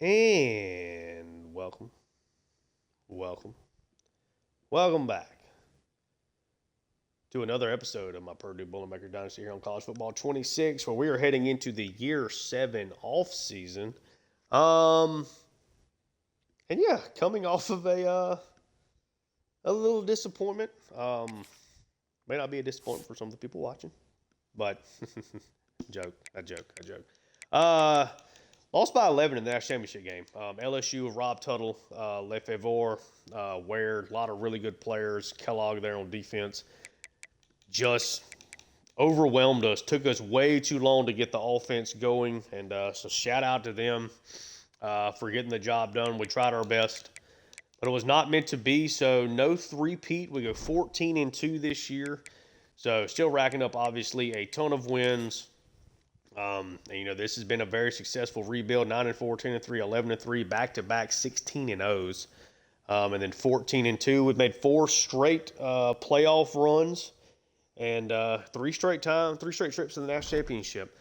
And welcome, welcome back to another episode of my Purdue Boilermaker Dynasty here on College Football 26, where we are heading into the year 7 off season. Um, and yeah, coming off of a little disappointment. May not be a disappointment for some of the people watching, but I joke. Uh, Lost by 11 in the national championship game. LSU with Rob Tuttle, Lefevre, Ware, a lot of really good players. Kellogg there on defense just overwhelmed us. Took us way too long to get the offense going, and so shout out to them for getting the job done. We tried our best, but it was not meant to be. So no three-peat. We go 14-2 this year. So still racking up obviously a ton of wins. And, this has been a very successful rebuild. 9-4, 10-3, 11-3, back-to-back 16-0s, and then 14-2. We've made 4 straight playoff runs, and 3 straight trips to the national championship.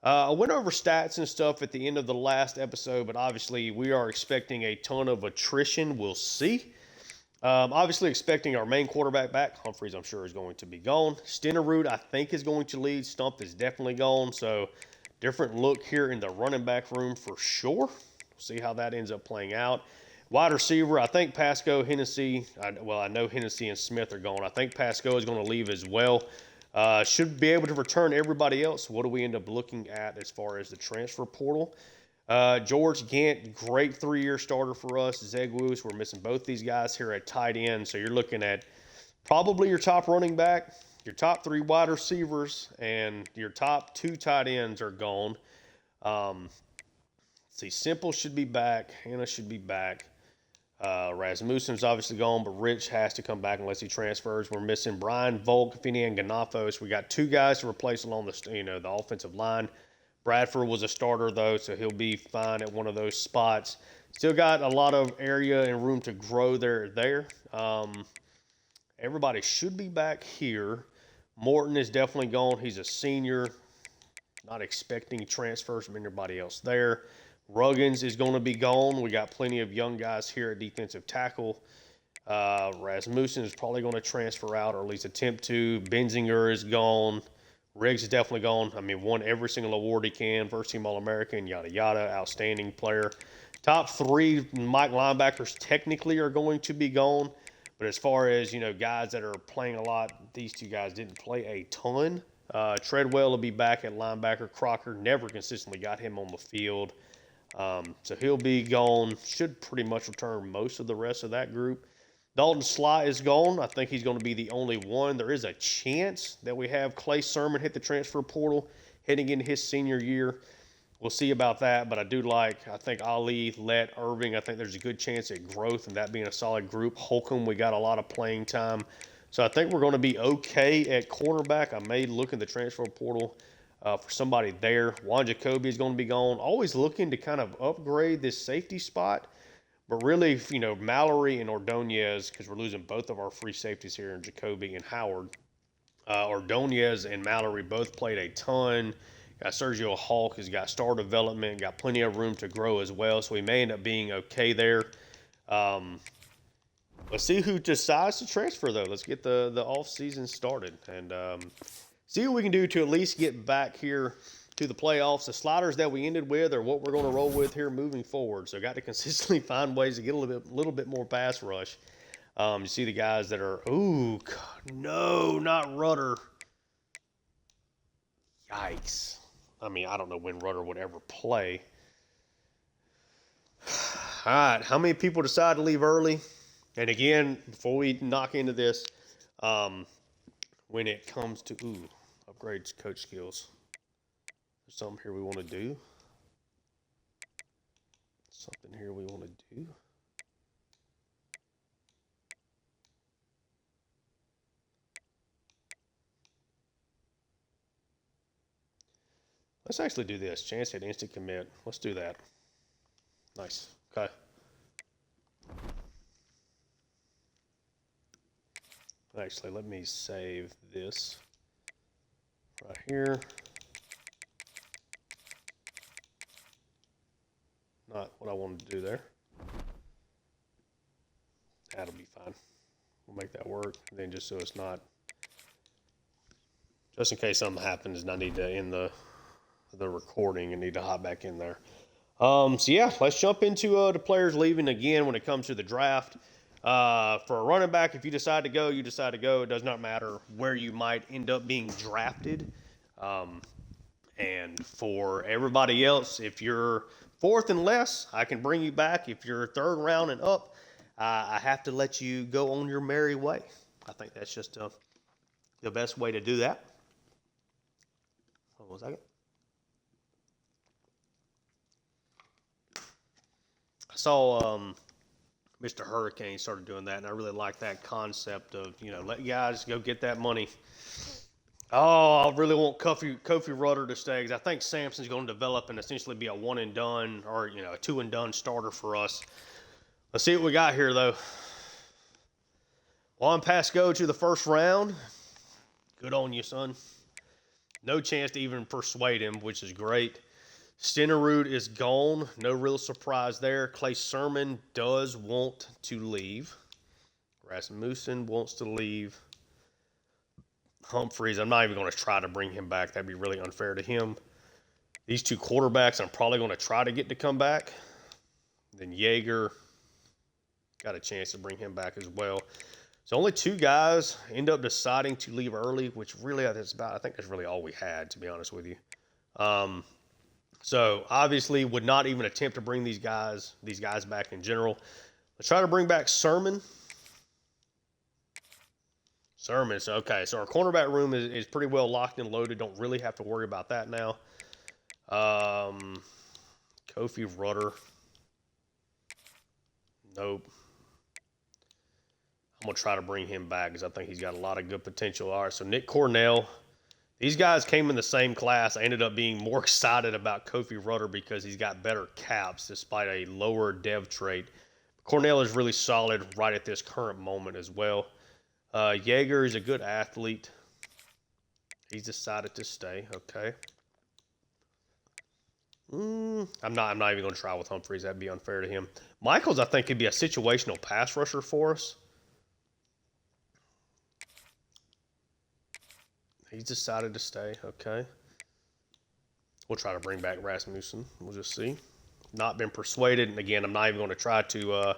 I went over stats and stuff at the end of the last episode, but obviously we are expecting a ton of attrition. We'll see. Obviously expecting our main quarterback back. Humphreys, I'm sure, is going to be gone. Stenerud, I think, is going to lead. Stump is definitely gone. So different look here in the running back room for sure. See how that ends up playing out. Wide receiver, I think Pasco, Hennessy. I know Hennessy and Smith are gone. I think Pasco is going to leave as well. Should be able to return everybody else. What do we end up looking at as far as the transfer portal? George Gant, great 3-year starter for us. Zeg Woos, we're missing both these guys here at tight end. So you're looking at probably your top running back, your top 3 wide receivers, and your top 2 tight ends are gone. Simple should be back. Hannah should be back. Rasmussen's obviously gone, but Rich has to come back unless he transfers. We're missing Brian Volk, Finian Ganafos. We got 2 guys to replace along the offensive line. Bradford was a starter, though, so he'll be fine at one of those spots. Still got a lot of area and room to grow there. Everybody should be back here. Morton is definitely gone. He's a senior. Not expecting transfers from anybody else there. Ruggins is going to be gone. We got plenty of young guys here at defensive tackle. Rasmussen is probably going to transfer out, or at least attempt to. Benzinger is gone. Riggs is definitely gone. Won every single award he can. First team All-American, yada, yada. Outstanding player. Top 3 Mike linebackers technically are going to be gone. But as far as, guys that are playing a lot, these 2 guys didn't play a ton. Treadwell will be back at linebacker. Crocker never consistently got him on the field. So he'll be gone. Should pretty much return most of the rest of that group. Dalton Sly is gone. I think he's going to be the only one. There is a chance that we have Clay Sermon hit the transfer portal heading into his senior year. We'll see about that, but I think Ali, Lett, Irving, I think there's a good chance at growth and that being a solid group. Holcomb, we got a lot of playing time. So I think we're going to be okay at cornerback. I may look in the transfer portal for somebody there. Juan Jacoby is going to be gone. Always looking to kind of upgrade this safety spot. But really, Mallory and Ordonez, because we're losing both of our free safeties here in Jacoby and Howard. Ordonez and Mallory both played a ton. Got Sergio Hawk has got star development, got plenty of room to grow as well. So we may end up being okay there. Let's see who decides to transfer, though. Let's get the offseason started and see what we can do to at least get back here to the playoffs. The sliders that we ended with are what we're going to roll with here moving forward. So got to consistently find ways to get a little bit more pass rush. You see the guys that are, no, not Rudder. Yikes. I don't know when Rudder would ever play. All right, how many people decide to leave early? And again, before we knock into this, when it comes to, upgrades coach skills. Something here we want to do. Let's actually do this. Chance at instant commit. Let's do that. Nice. Okay. Actually, let me save this right here. Not what I wanted to do there. That'll be fine. We'll make that work. And then just so it's not, just in case something happens and I need to end the recording and need to hop back in there. So yeah, let's jump into the players leaving again when it comes to the draft. For a running back, if you decide to go, you decide to go. It does not matter where you might end up being drafted. And for everybody else, if you're fourth and less, I can bring you back. If you're third round and up, I have to let you go on your merry way. I think that's just the best way to do that. Hold on a second. I saw Mr. Hurricane started doing that, and I really like that concept of, let guys go get that money. Oh, I really want Kofi Rudder to stay because I think Sampson's going to develop and essentially be a one-and-done or, a two-and-done starter for us. Let's see what we got here, though. Juan Pasco to the first round. Good on you, son. No chance to even persuade him, which is great. Stenerud is gone. No real surprise there. Clay Sermon does want to leave. Rasmussen wants to leave. Humphreys, I'm not even going to try to bring him back. That'd be really unfair to him. These two quarterbacks, I'm probably going to try to get to come back. Then Yeager, got a chance to bring him back as well. So only two guys end up deciding to leave early, which really I think that's really all we had, to be honest with you. So obviously would not even attempt to bring these guys back in general. Let's try to bring back Sermon. Sermon, so okay. So our cornerback room is pretty well locked and loaded. Don't really have to worry about that now. Kofi Rudder. Nope. I'm going to try to bring him back because I think he's got a lot of good potential. All right, so Nick Cornell. These guys came in the same class. I ended up being more excited about Kofi Rudder because he's got better caps despite a lower dev trait. Cornell is really solid right at this current moment as well. Yeager is a good athlete. He's decided to stay. Okay. I'm not even going to try with Humphreys. That'd be unfair to him. Michaels, I think, could be a situational pass rusher for us. He's decided to stay. Okay. We'll try to bring back Rasmussen. We'll just see. Not been persuaded. And again, I'm not even going to try to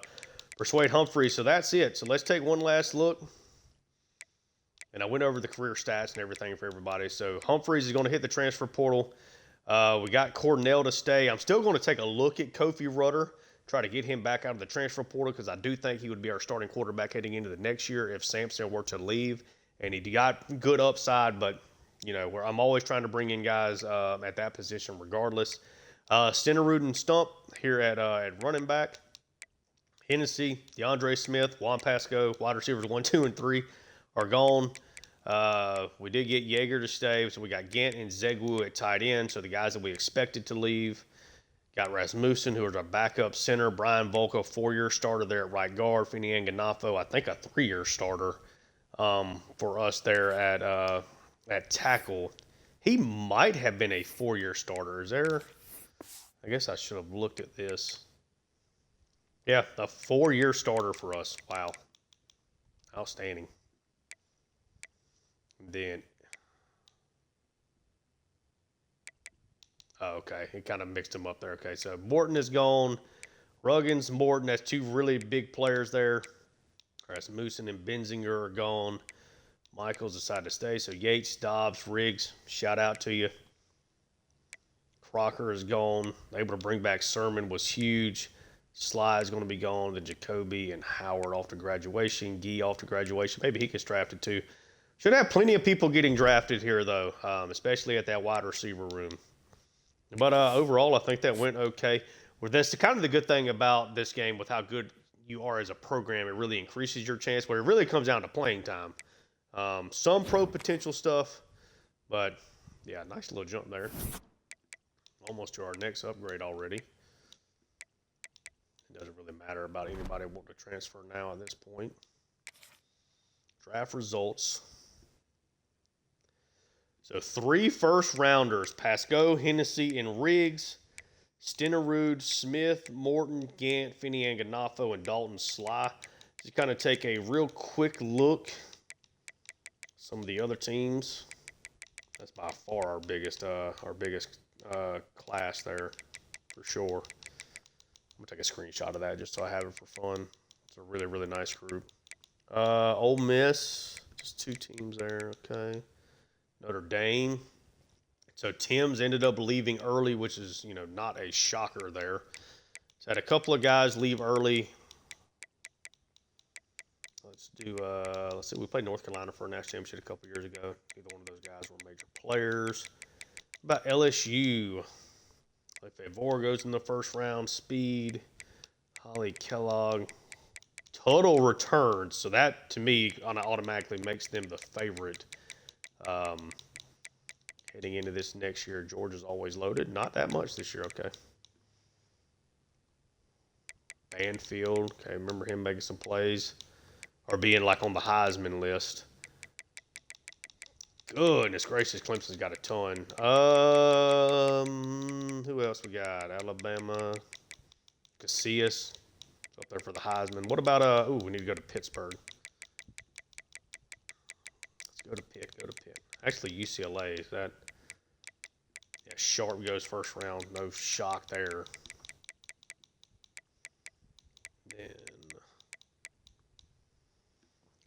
persuade Humphreys. So that's it. So let's take one last look. And I went over the career stats and everything for everybody. So Humphreys is going to hit the transfer portal. We got Cornell to stay. I'm still going to take a look at Kofi Rudder, try to get him back out of the transfer portal because I do think he would be our starting quarterback heading into the next year if Sampson were to leave. And he got good upside, but, I'm always trying to bring in guys at that position regardless. Stenerud and Stump here at running back. Hennessy, DeAndre Smith, Juan Pasco, wide receivers 1, 2, and 3 are gone. We did get Yeager to stay, so we got Gant and Zegwu at tight end, so the guys that we expected to leave. Got Rasmussen, who is our backup center. Brian Volko, 4-year starter there at right guard. Fini Anganafo, I think a 3-year starter for us there at tackle. He might have been a 4-year starter. Is there? I guess I should have looked at this. Yeah, a 4-year starter for us. Wow. Outstanding. Then, okay, it kind of mixed them up there. Okay, so Morton is gone. Ruggins, Morton, that's two really big players there. Rasmussen and Benzinger are gone. Michaels decided to stay. So Yates, Dobbs, Riggs, shout out to you. Crocker is gone. Able to bring back Sermon was huge. Sly is going to be gone. Then Jacoby and Howard off to graduation. Gee off to graduation. Maybe he gets drafted too. Should have plenty of people getting drafted here, though, especially at that wide receiver room. But overall, I think that went okay. Well, that's kind of the good thing about this game with how good you are as a program. It really increases your chance, but it really comes down to playing time. Some pro potential stuff, but, yeah, nice little jump there. Almost to our next upgrade already. It doesn't really matter about anybody wanting to transfer now at this point. Draft results. So 3 first-rounders, Pasco, Hennessy, and Riggs. Stenerud, Smith, Morton, Gant, Finney Anganafo, and Dalton Sly. Just kind of take a real quick look at some of the other teams. That's by far our biggest class there, for sure. I'm gonna take a screenshot of that just so I have it for fun. It's a really, really nice group. Ole Miss, just 2 teams there, okay. Notre Dame. So Tim's ended up leaving early, which is, not a shocker there. So had a couple of guys leave early. Let's see, we played North Carolina for a national championship a couple years ago. Either one of those guys were major players. About LSU. Favor goes in the first round. Speed. Holly Kellogg. Total returns. So that, to me, automatically makes them the favorite. Heading into this next year, Georgia's always loaded. Not that much this year, okay. Banfield. Okay, remember him making some plays. Or being like on the Heisman list. Goodness gracious, Clemson's got a ton. Who else we got? Alabama. Casillas. Up there for the Heisman. What about, we need to go to Pittsburgh. Let's go to Pitt. Actually, UCLA, is that... Yeah, Sharp goes first round. No shock there. Then...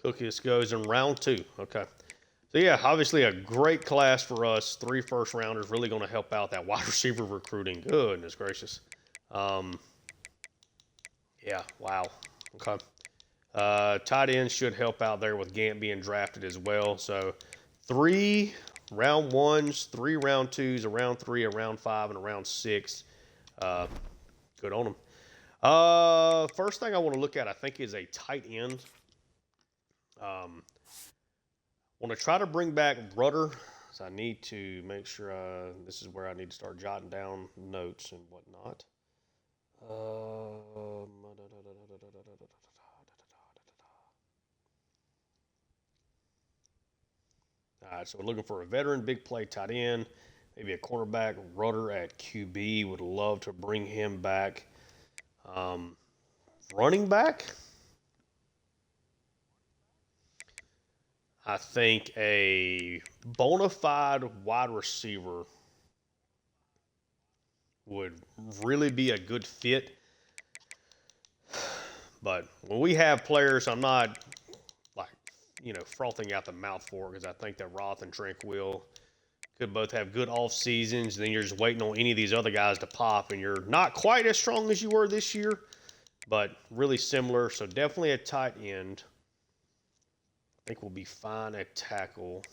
Cookies goes in round 2. Okay. So, yeah, obviously a great class for us. 3 first-rounders really going to help out that wide receiver recruiting. Goodness gracious. Yeah, wow. Okay. Tight ends should help out there with Gant being drafted as well. So, 3 round 1s, 3 round 2s, a round 3, a round 5, and a round 6. Good on them. First thing I want to look at, I think, is a tight end. Want to try to bring back Rudder. So I need to make sure this is where I need to start jotting down notes and whatnot. All right, so we're looking for a veteran, big play tight end, maybe a cornerback. Rudder at QB. Would love to bring him back. Running back. I think a bona fide wide receiver would really be a good fit. But when we have players, I'm not frothing out the mouth for it, because I think that Roth and Tranquil could both have good off seasons. Then you're just waiting on any of these other guys to pop, and you're not quite as strong as you were this year, but really similar. So definitely a tight end. I think we'll be fine at tackle.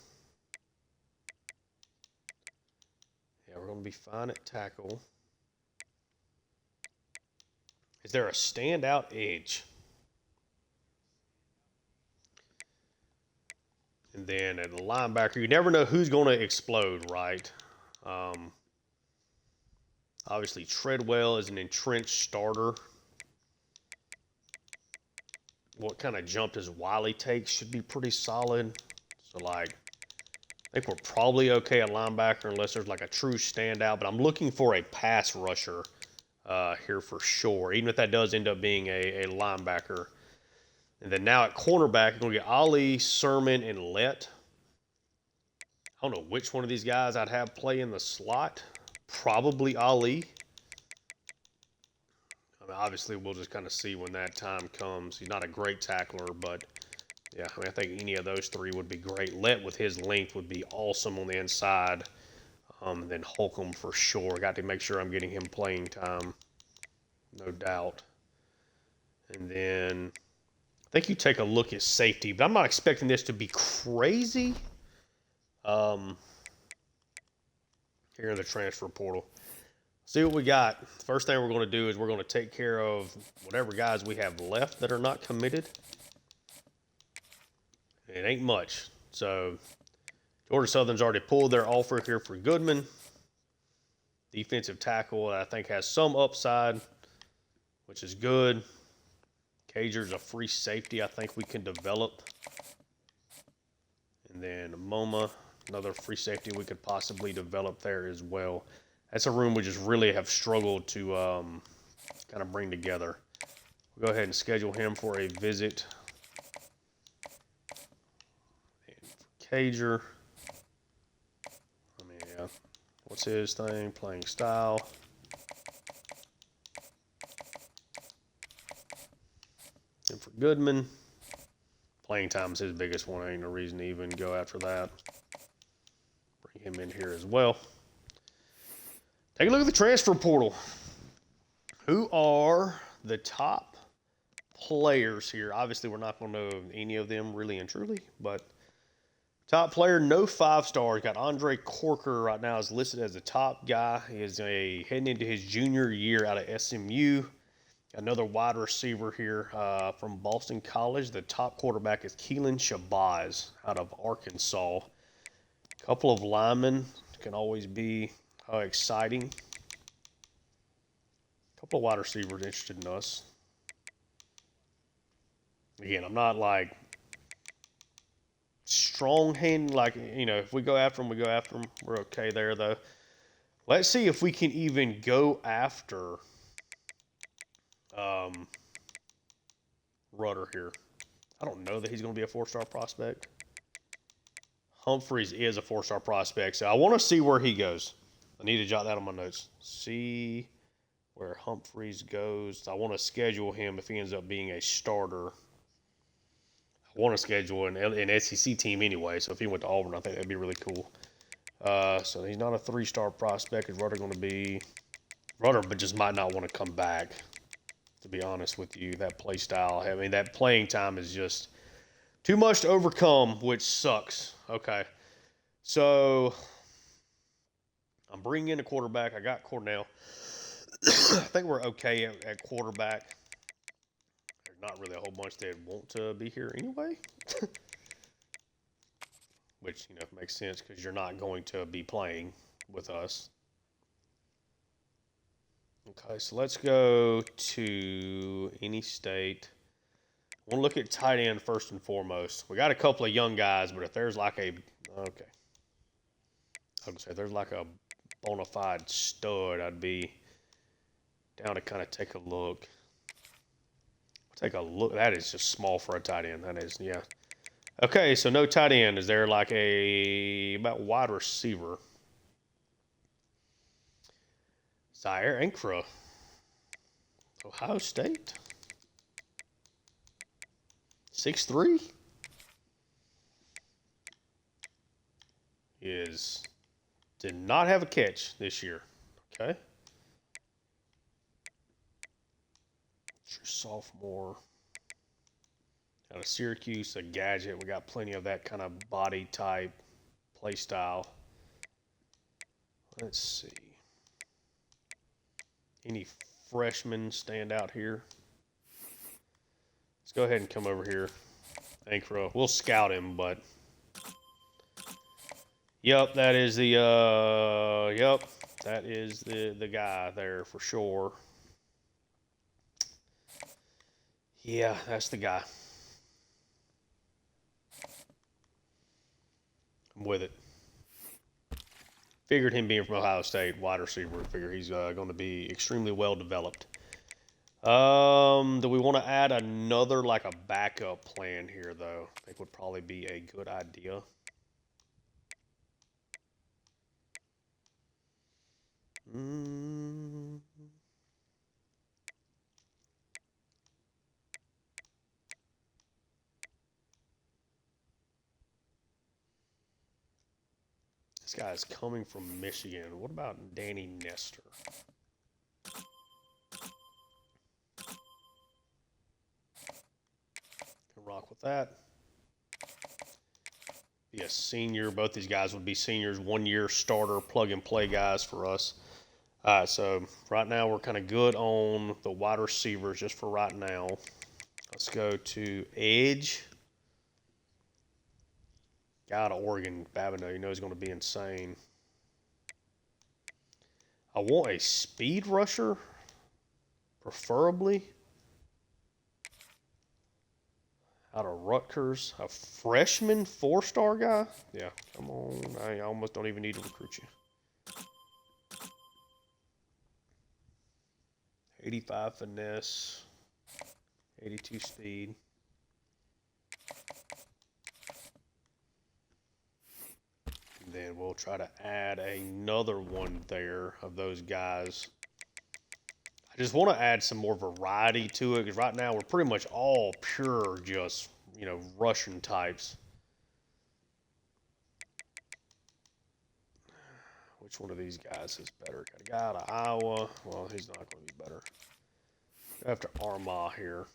Yeah, we're going to be fine at tackle. Is there a standout edge? And then at the linebacker, you never know who's going to explode, right? Obviously, Treadwell is an entrenched starter. What kind of jump does Wiley take? Should be pretty solid. So, I think we're probably okay at linebacker unless there's a true standout. But I'm looking for a pass rusher here for sure, even if that does end up being a linebacker. And then now at cornerback, we're going to get Ali, Sermon, and Lett. I don't know which one of these guys I'd have play in the slot. Probably Ali. Obviously, we'll just kind of see when that time comes. He's not a great tackler, but yeah, I think any of those 3 would be great. Lett with his length would be awesome on the inside. Then Holcomb for sure. Got to make sure I'm getting him playing time, no doubt. And then I think you take a look at safety, but I'm not expecting this to be crazy. Here in the transfer portal. See what we got. First thing we're going to do is we're going to take care of whatever guys we have left that are not committed. It ain't much. So Georgia Southern's already pulled their offer here for Goodman. Defensive tackle, I think, has some upside, which is good. Cager's a free safety I think we can develop. And then MoMA, another free safety we could possibly develop there as well. That's a room we just really have struggled to kind of bring together. We'll go ahead and schedule him for a visit. And Cager. I mean, yeah. What's his thing? Playing style. And for Goodman, playing time is his biggest one. Ain't no reason to even go after that. Bring him in here as well. Take a look at the transfer portal. Who are the top players here? Obviously, we're not going to know any of them really and truly, but top player, no 5 stars. Got Andre Corker right now is listed as the top guy. He is heading into his junior year out of SMU. Another wide receiver here from Boston College. The top quarterback is Keelan Shabazz out of Arkansas. A couple of linemen can always be exciting. A couple of wide receivers interested in us. Again, I'm not like strong hand, like, you know, if we go after them, we go after them. We're okay there, though. Let's see if we can even go after Rudder here. I don't know that he's going to be a 4-star prospect. Humphreys is a 4-star prospect, so I want to see where he goes. I need to jot that on my notes. See where Humphreys goes. I want to schedule him if he ends up being a starter. I want to schedule an SEC team anyway, so if he went to Auburn, I think that'd be really cool. So he's not a 3-star prospect. Is Rudder going to be Rudder, but just might not want to come back, to be honest with you. That play style, I mean, that playing time is just too much to overcome, which sucks. Okay, so I'm bringing in a quarterback. I got Cornell. I think we're okay at quarterback. There's not really a whole bunch that want to be here anyway. Which, you know, makes sense because you're not going to be playing with us. Okay, so let's go to any state. I want to look at tight end first and foremost. We got a couple of young guys, but if there's like a, okay, I would say if there's like a bona fide stud, I'd be down to kind of take a look. Take a look. That is just small for a tight end. That is, yeah. Okay, so no tight end. Is there like about wide receiver? Zaire Ankra, Ohio State. 6'3". Did not have a catch this year. Okay. True sophomore. Out of Syracuse, a gadget. We got plenty of that kind of body type, play style. Let's see. Any freshmen stand out here? Let's go ahead and come over here. Ankra. We'll scout him, but yep, that is the that is the guy there for sure. Yeah, that's the guy. I'm with it. Figured him being from Ohio State, wide receiver. Figure he's going to be extremely well developed. Do we want to add another, like a backup plan here, though? I think would probably be a good idea. This guy is coming from Michigan. What about Danny Nestor? Can rock with that. Be a senior. Both these guys would be seniors. 1-year starter, plug-and-play guys for us. All right, so right now we're kind of good on the wide receivers just for right now. Let's go to edge. Guy out of Oregon, Babineau, you know he's going to be insane. I want a speed rusher, preferably. Out of Rutgers, a freshman 4-star guy. Yeah, come on. I almost don't even need to recruit you. 85 finesse, 82 speed. And then we'll try to add another one there of those guys. I just want to add some more variety to it because right now we're pretty much all pure, just, you know, Russian types. Which one of these guys is better? Got a guy out of Iowa. Well, he's not going to be better. Go after Armagh here.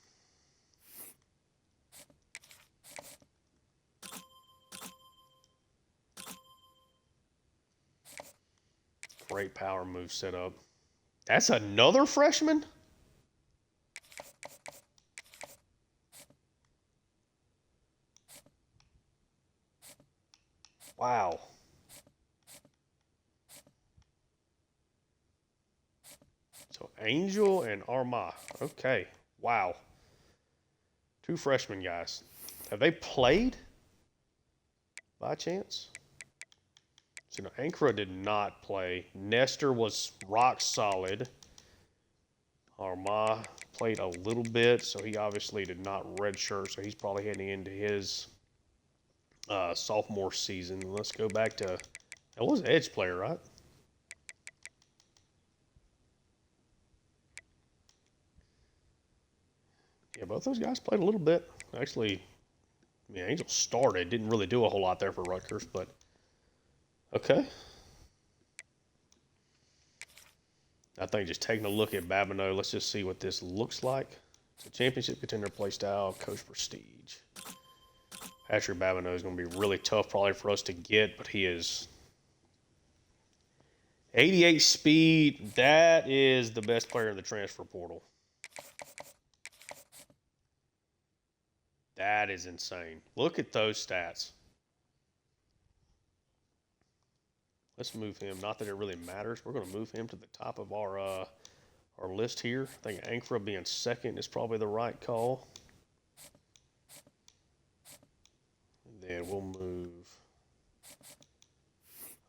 Great power move setup. That's another freshman? Wow. So Angel and Armagh. Okay. Wow. Two freshmen guys. Have they played by chance? So no, Ankara did not play. Nestor was rock solid. Armagh played a little bit, so he obviously did not redshirt, so he's probably heading into his sophomore season. Let's go back to, that was an edge player, right? Yeah, both those guys played a little bit. Actually, I mean, Angel started, didn't really do a whole lot there for Rutgers, but okay. I think just taking a look at Babineau, let's just see what this looks like. It's a championship contender play style, coach prestige. Patrick Babineau is going to be really tough probably for us to get, but he is 88 speed. That is the best player in the transfer portal. That is insane. Look at those stats. Let's move him. Not that it really matters. We're going to move him to the top of our list here. I think Ankara being second is probably the right call. And then we'll move.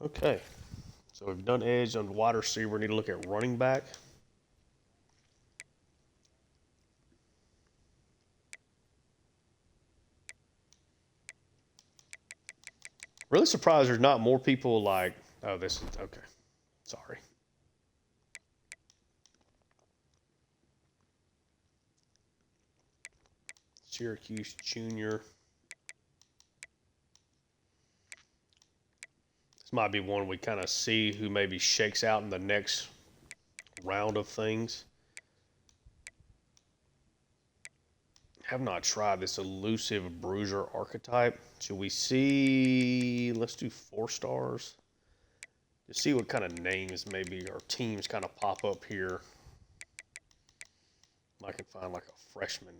Okay. So we've done edge on wide receiver. We need to look at running back. Really surprised there's not more people like, oh, this is, okay. Sorry. Syracuse Junior. This might be one we kind of see who maybe shakes out in the next round of things. Have not tried this elusive bruiser archetype. Should we see, let's do 4 stars. Just see what kind of names maybe our teams kind of pop up here. I can find like a freshman.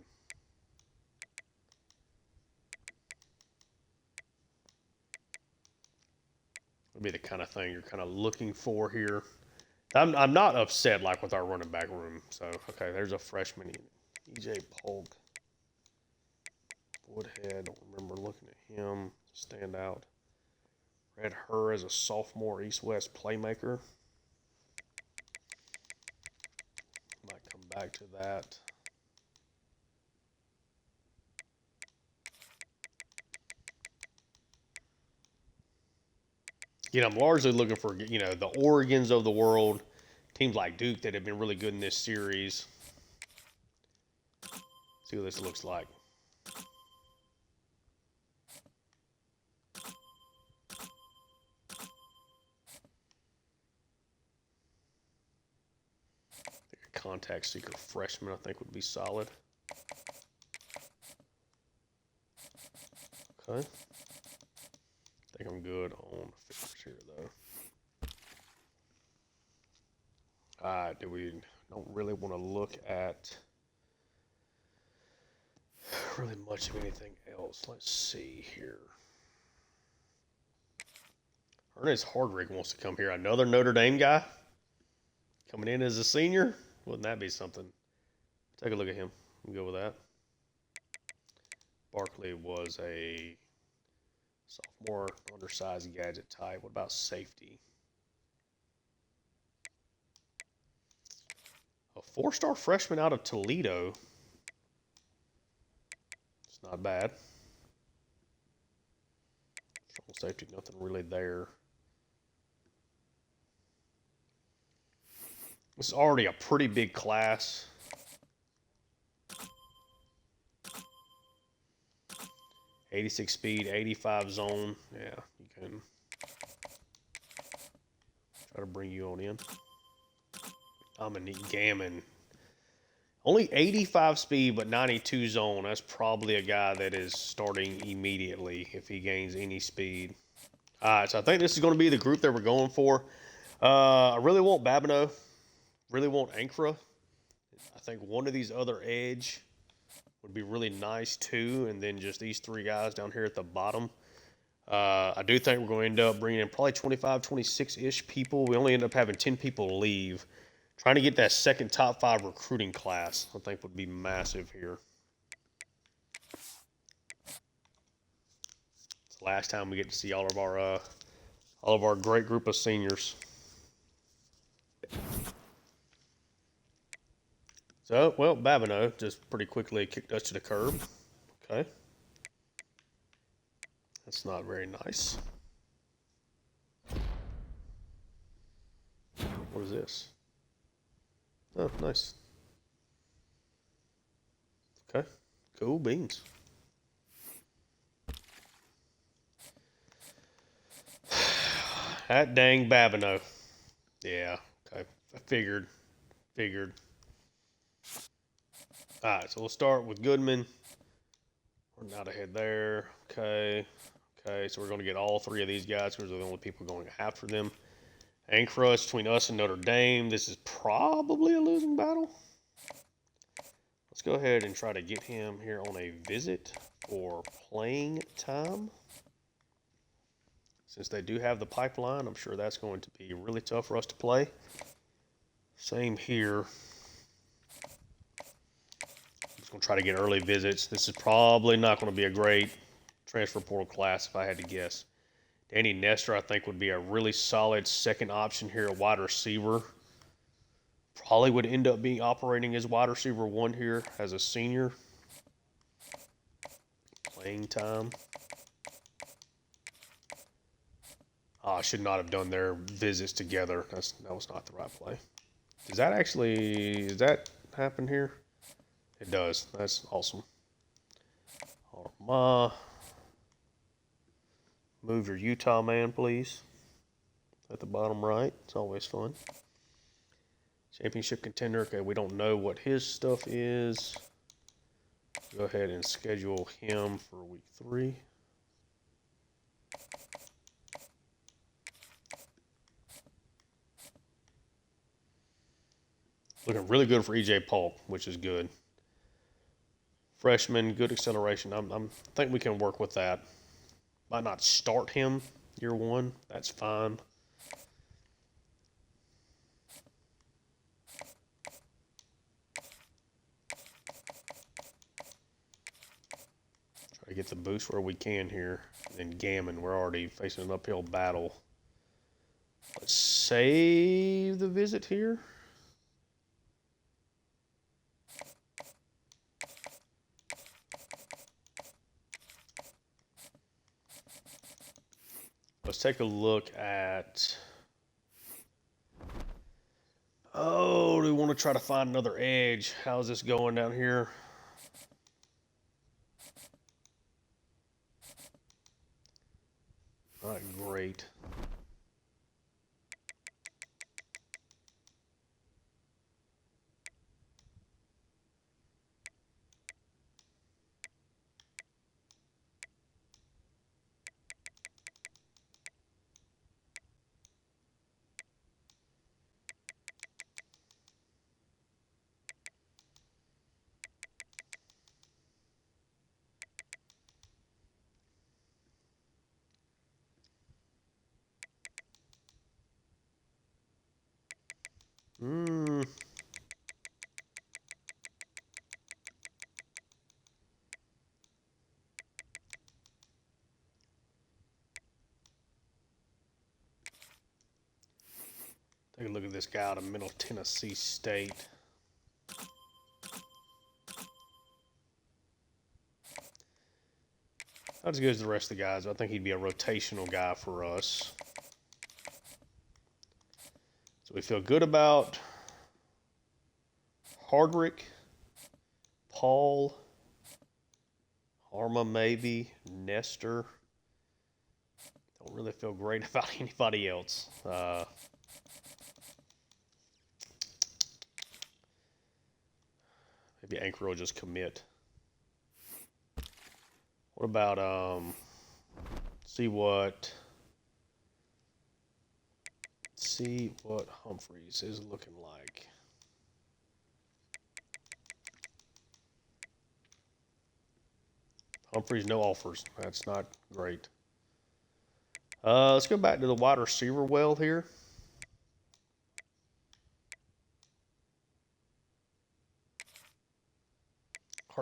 Would be the kind of thing you're kind of looking for here. I'm not upset like with our running back room. So, okay, there's a freshman. EJ Polk. Woodhead, don't remember looking at him. Stand out. Read her as a sophomore East-West playmaker. Might come back to that. You know, I'm largely looking for, you know, the Oregons of the world. Teams like Duke that have been really good in this series. See what this looks like. Contact seeker freshman, I think, would be solid. Okay. I think I'm good on figures here, though. All right, we don't really want to look at really much of anything else. Let's see here. Ernest Hardrick wants to come here. Another Notre Dame guy coming in as a senior. Wouldn't that be something? Take a look at him. We'll go with that. Barkley was a sophomore undersized gadget type. What about safety? A 4-star freshman out of Toledo. It's not bad. Strong safety, nothing really there. This is already a pretty big class. '86 speed, 85 zone. Yeah, you can try to bring you on in. I'm a neat Gammon. Only 85 speed, but 92 zone. That's probably a guy that is starting immediately if he gains any speed. All right, so I think this is going to be the group that we're going for. I really want Babineau. Really want Ankara. I think one of these other edge would be really nice too, and then just these three guys down here at the bottom. I do think we're going to end up bringing in probably 25, 26-ish people. We only end up having 10 people leave. Trying to get that second top 5 recruiting class, I think, would be massive here. It's the last time we get to see all of our great group of seniors. So, well, Babineau just pretty quickly kicked us to the curb. Okay. That's not very nice. What is this? Oh, nice. Okay. Cool beans. That dang Babineau. Yeah, okay. I figured. All right, so we'll start with Goodman. We're not ahead there. Okay, so we're going to get all 3 of these guys because they're the only people going after them. Ankara is between us and Notre Dame. This is probably a losing battle. Let's go ahead and try to get him here on a visit for playing time. Since they do have the pipeline, I'm sure that's going to be really tough for us to play. Same here. I'm just going to try to get early visits. This is probably not going to be a great transfer portal class if I had to guess. Danny Nestor, I think, would be a really solid second option here at wide receiver. Probably would end up being operating as wide receiver 1 here as a senior. Playing time. Oh, I should not have done their visits together. That was not the right play. Does that happen here? It does. That's awesome. Move your Utah man, please. At the bottom right. It's always fun. Championship contender. Okay, we don't know what his stuff is. Go ahead and schedule him for week 3. Looking really good for EJ Polk, which is good. Freshman, good acceleration. I think we can work with that. Might not start him year 1. That's fine. Try to get the boost where we can here. And then Gammon, we're already facing an uphill battle. Let's save the visit here. Let's take a look at... Oh, do we want to try to find another edge? How's this going down here? Not great. Take a look at this guy out of Middle Tennessee State. Not as good as the rest of the guys. I think he'd be a rotational guy for us. So we feel good about Hardrick, Paul, Arma maybe, Nestor. Don't really feel great about anybody else. Maybe Anchor will just commit. What about see what Humphreys is looking like. Humphreys, no offers. That's not great. Let's go back to the wide receiver well here.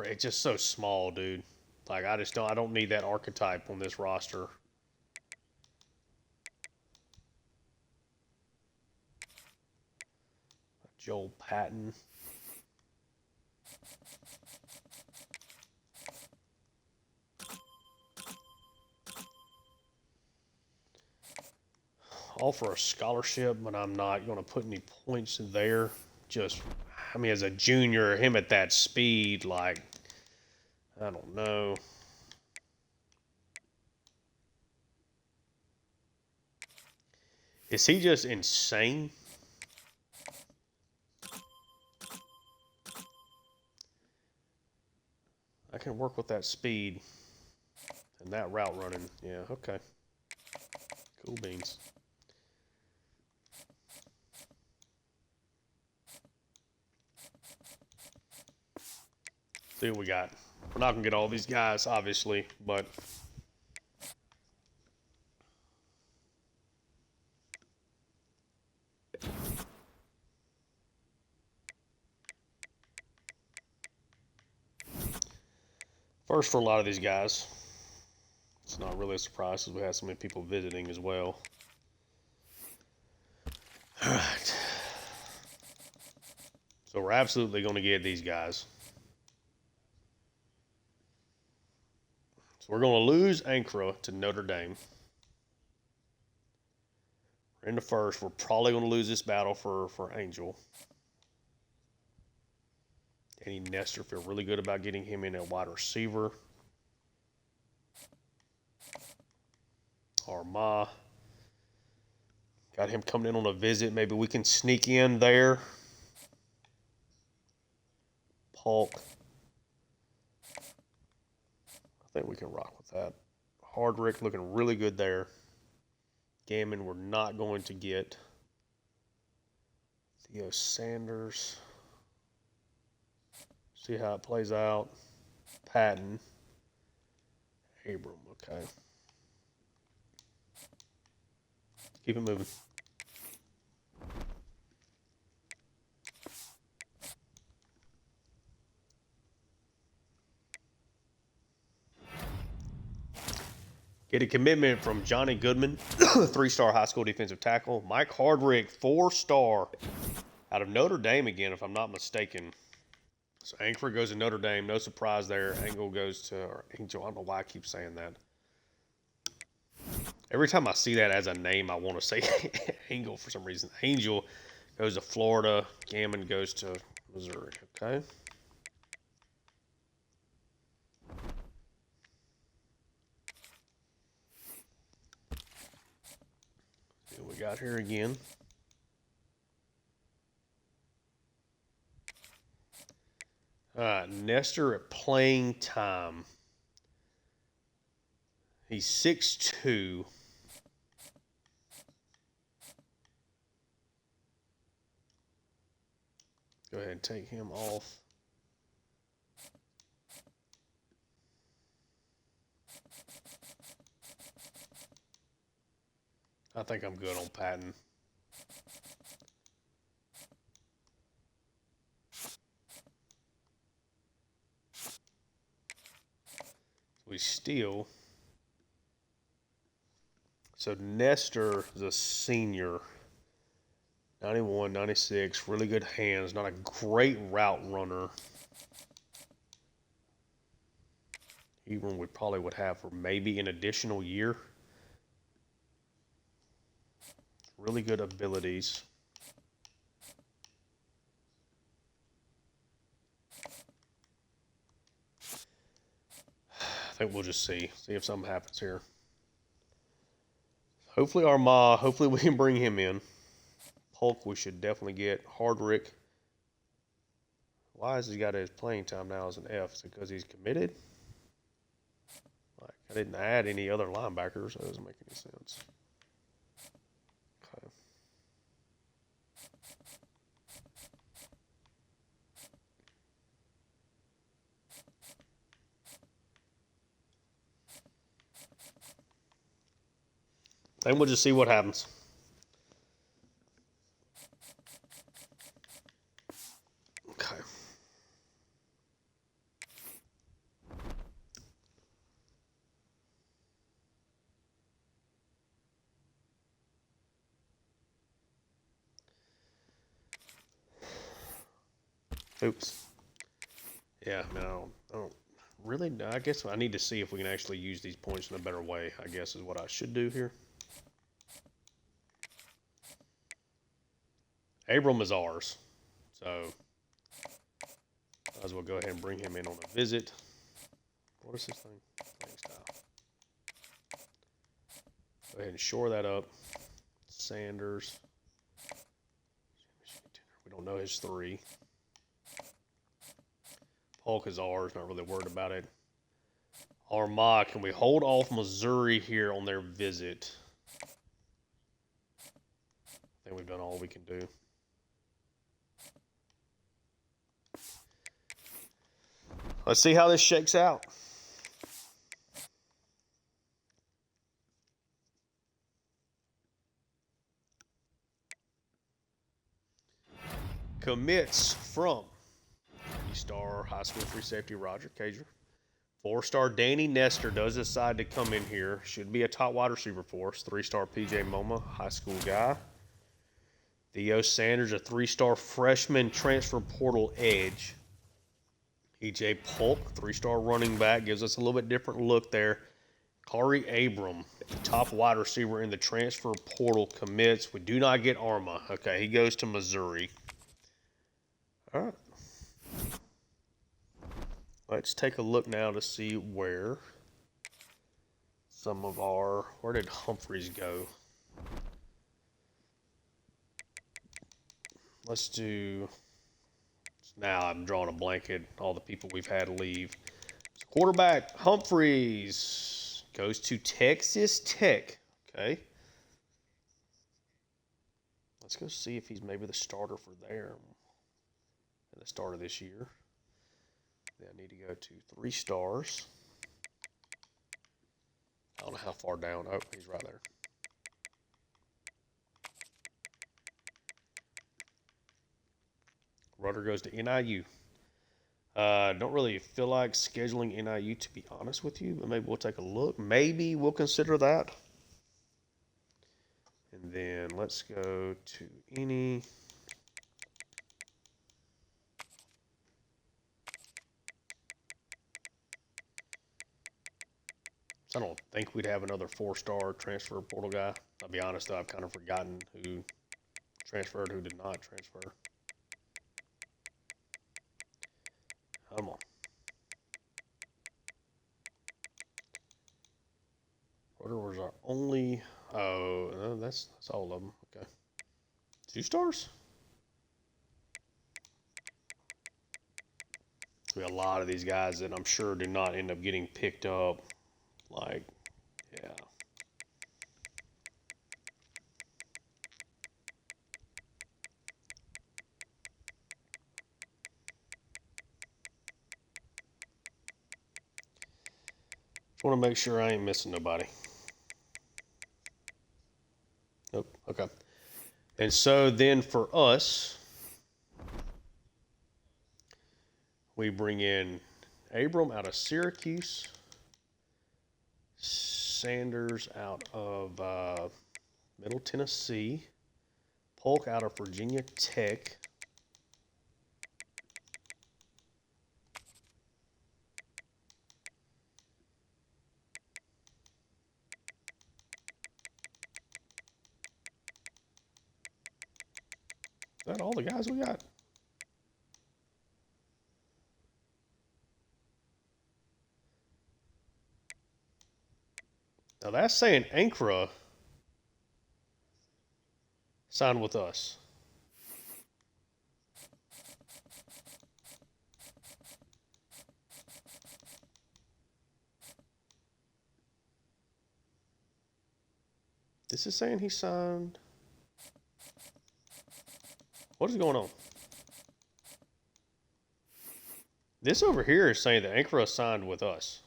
It's just so small, dude. Like, I don't need that archetype on this roster. Joel Patton. Offer a scholarship, but I'm not going to put any points there. Just, I mean, as a junior, him at that speed, like, I don't know. Is he just insane? I can work with that speed and that route running. Yeah, okay. Cool beans. See what we got. We're not going to get all these guys, obviously, but first for a lot of these guys. It's not really a surprise because we have so many people visiting as well. All right. So we're absolutely going to get these guys. So we're going to lose Ankara to Notre Dame. We're in the first. We're probably going to lose this battle for Angel. Danny Nestor, feel really good about getting him in at wide receiver. Arma. Got him coming in on a visit. Maybe we can sneak in there. Polk. I think we can rock with that. Hardrick looking really good there. Gammon we're not going to get. Theo Sanders. See how it plays out. Patton. Abram, okay. Keep it moving. Get a commitment from Johnny Goodman, 3-star high school defensive tackle. Mike Hardrick, 4-star out of Notre Dame again, if I'm not mistaken. So Anchor goes to Notre Dame. No surprise there. Angel goes to, or Angel, I don't know why I keep saying that. Every time I see that as a name, I want to say Angel for some reason. Angel goes to Florida. Gammon goes to Missouri. Okay. See what we got here again. Nestor at playing time. He's 6'2". Go ahead and take him off. I think I'm good on Patton. We steal. So Nestor is a senior. 91, 96, really good hands. Not a great route runner. Hebron we probably would have for maybe an additional year. Really good abilities. I think we'll just see if something happens here. Hopefully hopefully we can bring him in. Polk we should definitely get. Hardrick. Why has he got his playing time now as an F? Is it because he's committed? Like, I didn't add any other linebackers. That doesn't make any sense. Okay. And we'll just see what happens. Okay. Oops. Yeah, I mean, I don't really. I guess I need to see if we can actually use these points in a better way. I guess is what I should do here. Abram is ours, so might as well go ahead and bring him in on a visit. What is this thing? Playing style. Go ahead and shore that up. Sanders. We don't know his 3. Polk is ours. Not really worried about it. Armagh, can we hold off Missouri here on their visit? I think we've done all we can do. Let's see how this shakes out. Commits from 3-star high school free safety Roger Cager. 4-star Danny Nestor does decide to come in here. Should be a top wide receiver for us. 3-star PJ Moma, high school guy. Theo Sanders, a 3-star freshman transfer portal edge. EJ Polk, 3-star running back, gives us a little bit different look there. Kari Abram, top wide receiver in the transfer portal, commits. We do not get Arma. Okay, he goes to Missouri. All right. Let's take a look now to see where some of our... Where did Humphreys go? Let's do... Now I'm drawing a blanket. All the people we've had leave. So quarterback Humphreys goes to Texas Tech. Okay. Let's go see if he's maybe the starter for there at the start of this year. Then I need to go to 3 stars. I don't know how far down. Oh, he's right there. Rudder goes to NIU. Don't really feel like scheduling NIU, to be honest with you, but maybe we'll take a look. Maybe we'll consider that. And then let's go to any. So I don't think we'd have another 4-star transfer portal guy. I'll be honest, though, I've kind of forgotten who transferred, who did not transfer. Come on. Rudder was our only... Oh, no, that's all of them. Okay. 2 stars? We have a lot of these guys that I'm sure do not end up getting picked up. Like, yeah. Just want to make sure I ain't missing nobody. Nope. Okay. And so then for us, we bring in Abram out of Syracuse, Sanders out of Middle Tennessee, Polk out of Virginia Tech, that all the guys we got? Now that's saying Ankara signed with us. This is saying he signed. What is going on? This over here is saying that Ankara signed with us.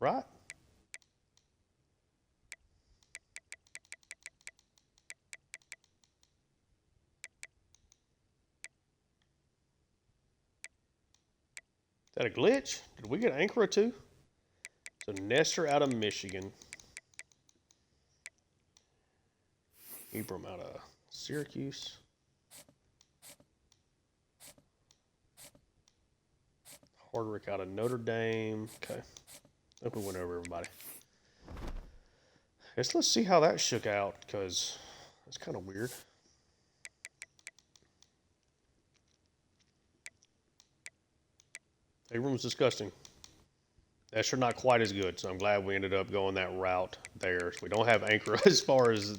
Right? Is that a glitch? Did we get Ankara too? So Nestor out of Michigan. Abram out of Syracuse. Hardrick out of Notre Dame. Okay. I think we went over everybody. Guess let's see how that shook out, because that's kind of weird. Abram's disgusting. That's not quite as good, so I'm glad we ended up going that route there. So we don't have Ankara as far as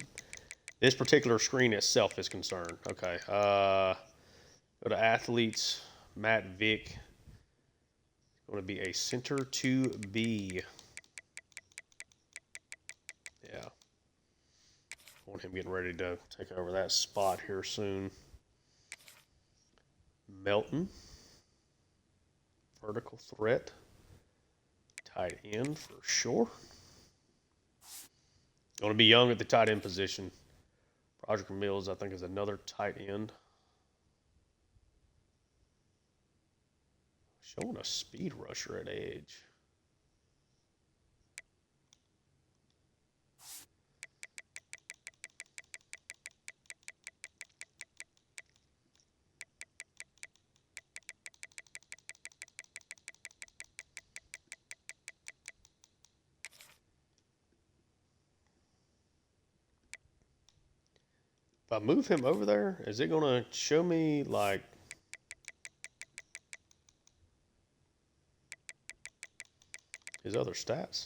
this particular screen itself is concerned. Okay. Go to athletes. Matt Vick. Going to be a center 2B. Yeah. I want him getting ready to take over that spot here soon. Melton. Vertical threat. Tight end for sure. Going to be young at the tight end position. Roger Mills, I think, is another tight end. Showing a speed rusher at edge. If I move him over there, is it going to show me, like, his other stats?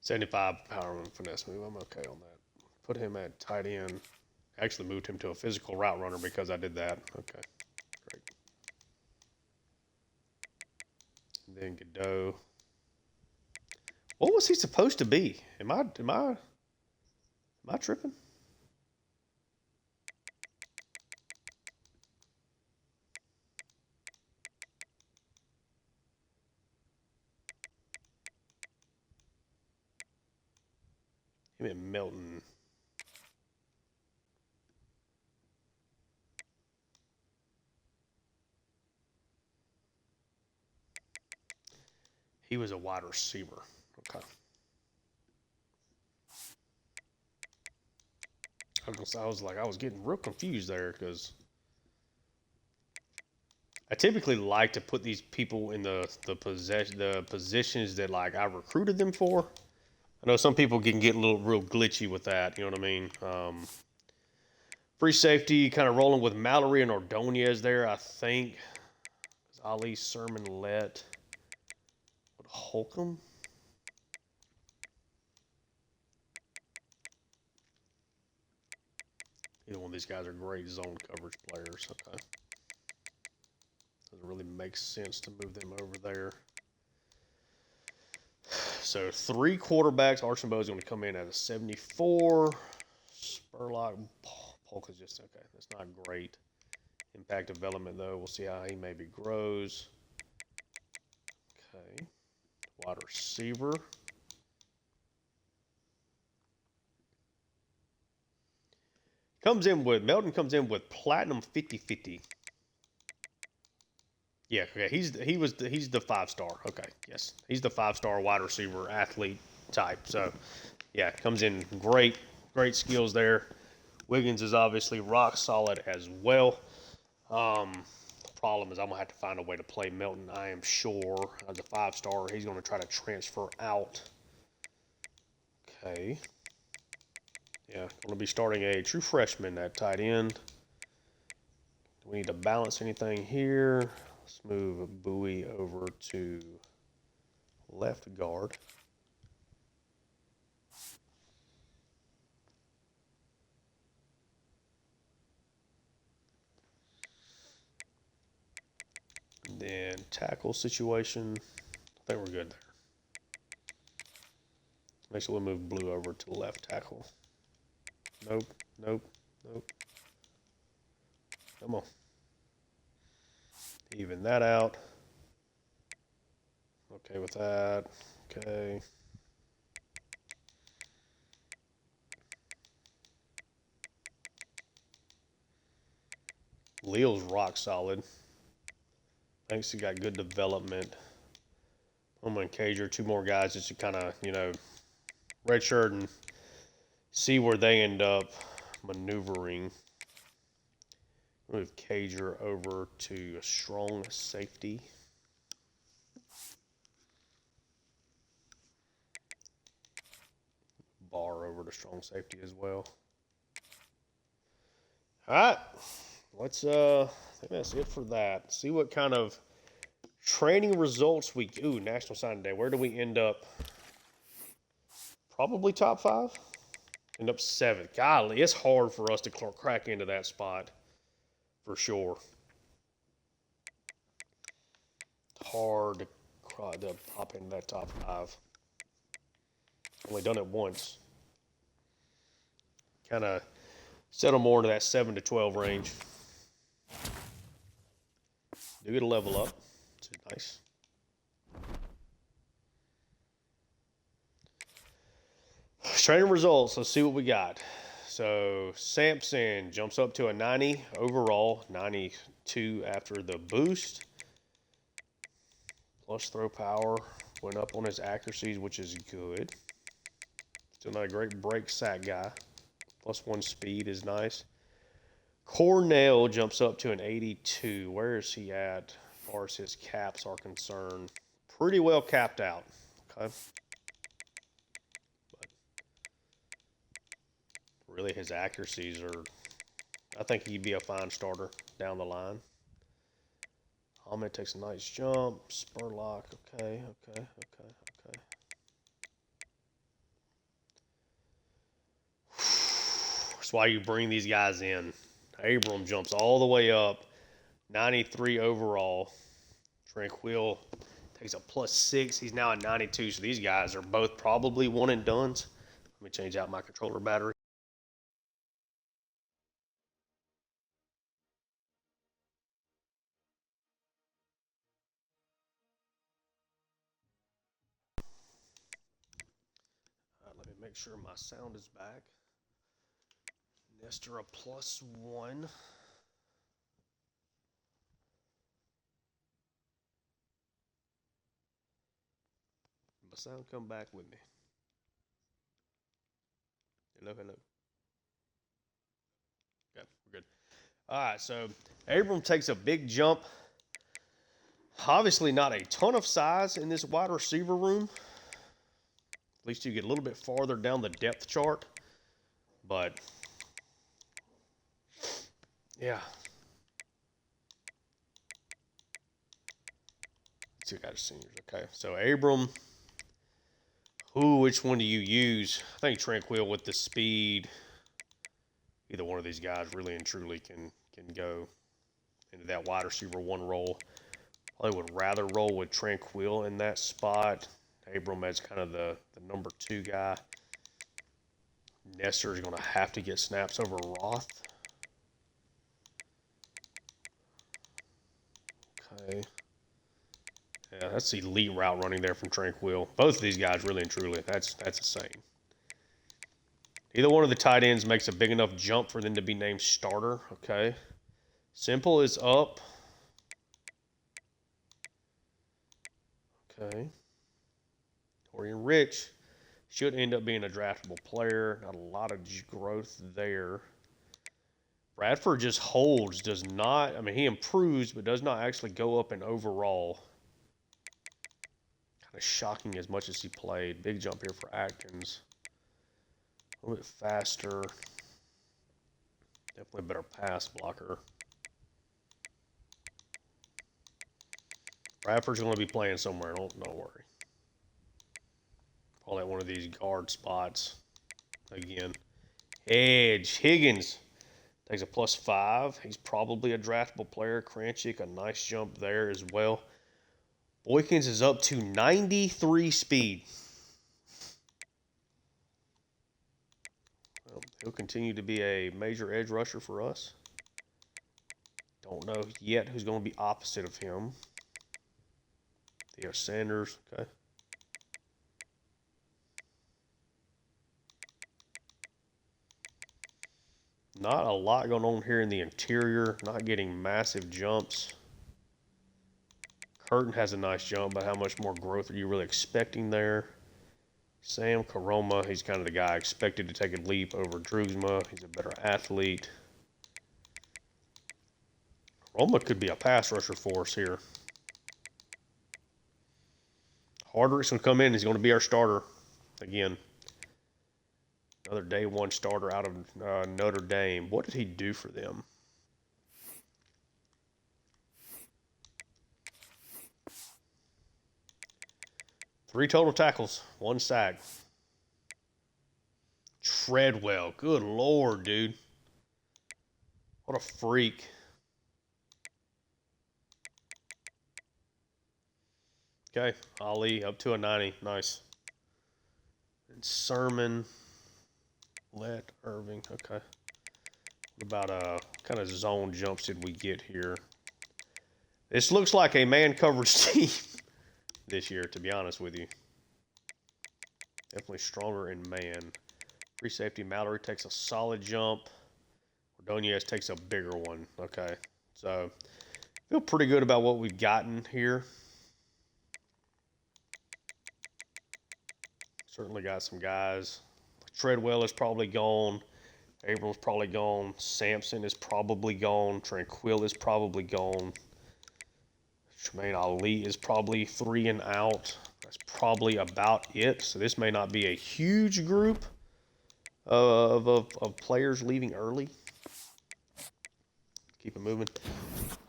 75 power and finesse move. I'm okay on that. Put him at tight end. Actually moved him to a physical route runner because I did that. Okay, great. And then Godot. What was he supposed to be? Am I tripping? Him and Melton. He was a wide receiver. Okay. I was getting real confused there because I typically like to put these people in the positions that, like, I recruited them for. I know some people can get a little real glitchy with that. You know what I mean? Free safety, kind of rolling with Mallory and Ordonez there, I think. Ali Sermon let Holcomb. Either one of these guys are great zone coverage players. Okay. Doesn't really make sense to move them over there. So 3 quarterbacks. Archambault is going to come in at a 74. Spurlock, Polka's just okay. That's not great. Impact development, though. We'll see how he maybe grows. Okay. Wide receiver. Melton comes in with platinum 50-50. Yeah, okay. He's the 5-star. Okay, yes. He's the 5-star wide receiver athlete type. So, yeah, comes in great skills there. Wiggins is obviously rock solid as well. The problem is I'm going to have to find a way to play Melton, I am sure. As a 5-star, he's going to try to transfer out. Okay. Yeah, going to be starting a true freshman at tight end. Do we need to balance anything here? Let's move Bowie over to left guard. And then tackle situation. I think we're good there. Next we'll move Blue over to left tackle. Nope, nope, nope. Come on. Even that out. Okay with that. Okay. Leo's rock solid. Thanks, he got good development. Homa and Cage are two more guys just to kind of, redshirt and see where they end up maneuvering. Move Cager over to a strong safety. Barr over to strong safety as well. All right, let's I think that's it for that. See what kind of training results we National Signing Day. Where do we end up? Probably top 5. End up 7th. Golly, it's hard for us to crack into that spot for sure. Hard to pop into that top 5. Only done it once. Kind of settle more into that 7 to 12 range. Do get a level up. It's nice. Training results. Let's see what we got. So Sampson jumps up to a 90 overall, 92 after the boost. Plus throw power. Went up on his accuracies, which is good. Still not a great break sack guy. +1 speed is nice. Cornell jumps up to an 82. Where is he at as far as his caps are concerned? Pretty well capped out. Okay. But really, his accuracies are, I think he'd be a fine starter down the line. Ahmed takes a nice jump. Spurlock. Okay. That's why you bring these guys in. Abram jumps all the way up, 93 overall. Tranquil takes a +6. He's now at 92. So these guys are both probably one and dones. Let me change out my controller battery. Let me make sure my sound is back. Nestor a +1. My sound come back with me. Hello. Okay, we're good. All right, so Abram takes a big jump. Obviously not a ton of size in this wide receiver room. At least you get a little bit farther down the depth chart. But, yeah. Two guys are seniors. Okay, so Abram. Which one do you use? I think Tranquil with the speed. Either one of these guys really and truly can go into that wide receiver 1 role. Probably would rather roll with Tranquil in that spot. Abram as kind of the number 2 guy. Nestor is going to have to get snaps over Roth. Okay. Yeah, that's elite route running there from Tranquil. Both of these guys, really and truly, that's insane. Either one of the tight ends makes a big enough jump for them to be named starter. Okay. Simple is up. Okay. Torian Rich should end up being a draftable player. Not a lot of growth there. Bradford just holds, does not, I mean, he improves, but does not actually go up in overall. Kind of shocking as much as he played. Big jump here for Atkins. A little bit faster. Definitely a better pass blocker. Bradford's going to be playing somewhere. Don't worry. Probably at one of these guard spots again. Edge. Higgins takes a +5. He's probably a draftable player. Kranchik, a nice jump there as well. Boykins is up to 93 speed. Well, he'll continue to be a major edge rusher for us. Don't know yet who's going to be opposite of him. Theo Sanders, okay. Not a lot going on here in the interior. Not getting massive jumps. Curtin has a nice jump, but how much more growth are you really expecting there? Sam Karoma, he's kind of the guy expected to take a leap over Drugsma. He's a better athlete. Roma could be a pass rusher for us here. Hardrick's going to come in. He's going to be our starter again. Another day one starter out of Notre Dame. What did he do for them? Three total tackles, 1 sack. Treadwell, good Lord, dude. What a freak. Okay, Ali up to a 90. Nice. And Sermon, Let, Irving. Okay. What about kind of zone jumps did we get here? This looks like a man coverage team this year, to be honest with you. Definitely stronger in man. Free safety, Mallory takes a solid jump. Ordonez takes a bigger one. Okay. So, feel pretty good about what we've gotten here. Certainly got some guys. Treadwell is probably gone. Abrams probably gone. Sampson is probably gone. Tranquil is probably gone. Tremaine Ali is probably 3 and out. That's probably about it. So this may not be a huge group of players leaving early. Keep it moving.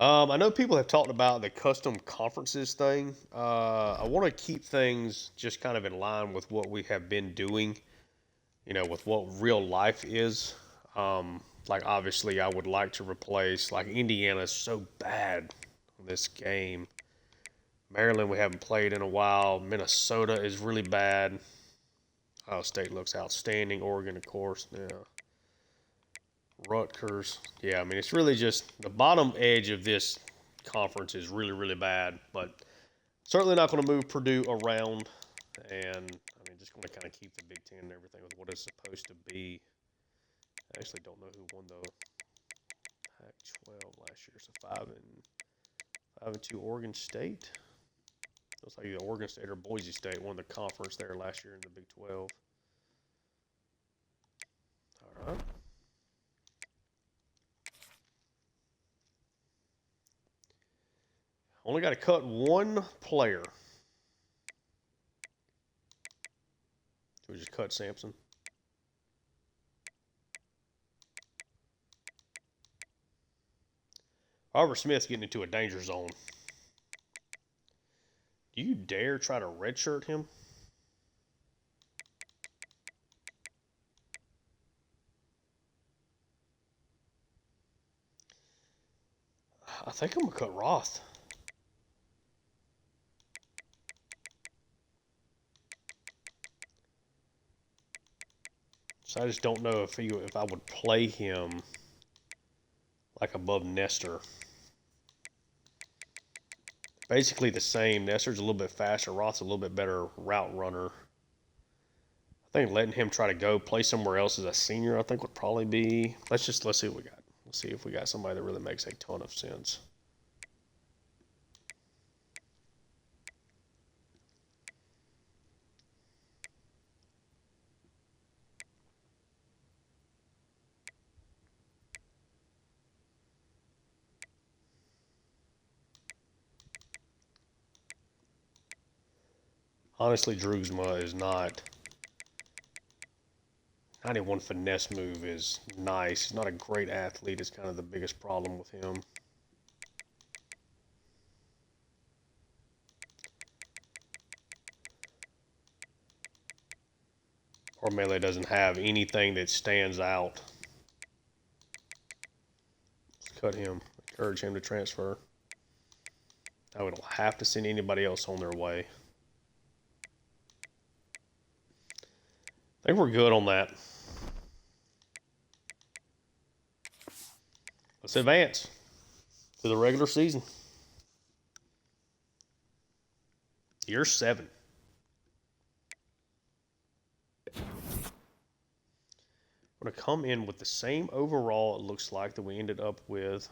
I know people have talked about the custom conferences thing. I want to keep things just kind of in line with what we have been doing, you know, with what real life is. Like, obviously, I would like to replace, like, Indiana's so bad in this game. Maryland, we haven't played in a while. Minnesota is really bad. Ohio State looks outstanding. Oregon, of course. Yeah. Rutgers. Yeah, I mean, it's really just the bottom edge of this conference is really, really bad. But certainly not going to move Purdue around. And, I mean, just going to kind of keep the Big Ten and everything with what it's supposed to be. I actually don't know who won the Pac-12 last year. So 5-2 Oregon State. Looks like either Oregon State or Boise State won the conference there last year in the Big 12. All right. Only got to cut one player. So we just cut Sampson. Robert Smith's getting into a danger zone. Do you dare try to redshirt him? I think I'm going to cut Roth. So I just don't know if I would play him like above Nestor. Basically the same. Nestor's a little bit faster. Roth's a little bit better route runner. I think letting him try to go play somewhere else as a senior, I think would probably be. Let's see what we got. Let's see if we got somebody that really makes a ton of sense. Honestly, Drugsma is not 91 finesse move is nice. He's not a great athlete. It's kind of the biggest problem with him. Or melee doesn't have anything that stands out. Let's cut him. Encourage him to transfer. Now we don't have to send anybody else on their way. I think we're good on that. Let's advance to the regular season. Year 7. We're going to come in with the same overall, it looks like, that we ended up with.